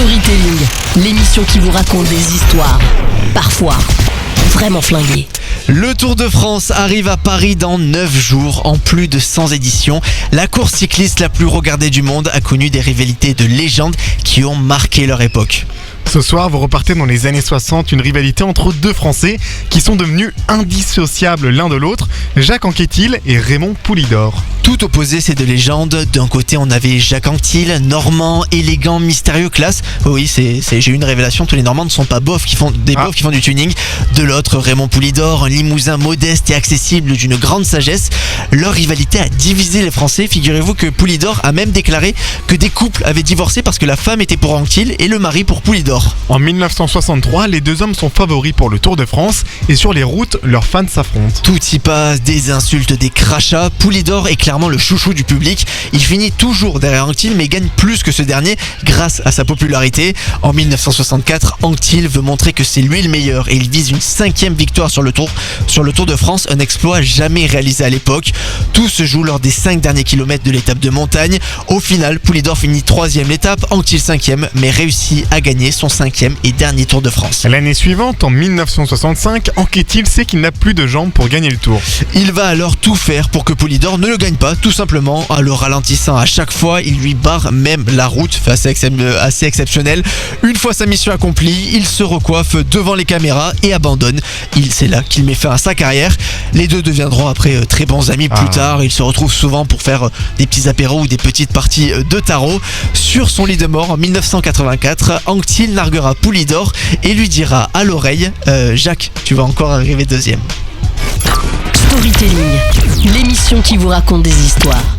Storytelling, l'émission qui vous raconte des histoires, parfois vraiment flinguées. Le Tour de France arrive à Paris dans 9 jours, en plus de 100 éditions. La course cycliste la plus regardée du monde a connu des rivalités de légende qui ont marqué leur époque. Ce soir, vous repartez dans les années 60, une rivalité entre deux Français qui sont devenus indissociables l'un de l'autre, Jacques Anquetil et Raymond Poulidor. Tout opposé, c'est de légende. D'un côté, on avait Jacques Anquetil, normand, élégant, mystérieux, classe. Oui, j'ai eu une révélation, tous les Normands ne sont pas bofs qui font du tuning. De l'autre, Raymond Poulidor, un Limousin modeste et accessible d'une grande sagesse. Leur rivalité a divisé les Français. Figurez-vous que Poulidor a même déclaré que des couples avaient divorcé parce que la femme était pour Anquetil et le mari pour Poulidor. En 1963, les deux hommes sont favoris pour le Tour de France et sur les routes, leurs fans s'affrontent. Tout y passe, des insultes, des crachats. Poulidor est clairement le chouchou du public. Il finit toujours derrière Anquetil mais gagne plus que ce dernier grâce à sa popularité. En 1964, Anquetil veut montrer que c'est lui le meilleur et il vise une 5e victoire sur le Tour de France, un exploit jamais réalisé à l'époque. Tout se joue lors des 5 derniers kilomètres de l'étape de montagne. Au final, Poulidor finit 3e l'étape, Anquetil 5e, mais réussit à gagner son 5e et dernier Tour de France. L'année suivante, en 1965, Anquetil sait qu'il n'a plus de jambes pour gagner le Tour. Il va alors tout faire pour que Poulidor ne le gagne pas, tout simplement en le ralentissant à chaque fois. Il lui barre même la route, assez exceptionnel. Une fois sa mission accomplie, il se recoiffe devant les caméras et abandonne. C'est là qu'il met fin à sa carrière. Les deux deviendront après très bons amis plus tard. Ils se retrouvent souvent pour faire des petits apéros ou des petites parties de tarot. Sur son lit de mort en 1984, Anquetil narguera Poulidor et lui dira à l'oreille Jacques, tu vas encore arriver 2e. Storytelling, l'émission qui vous raconte des histoires.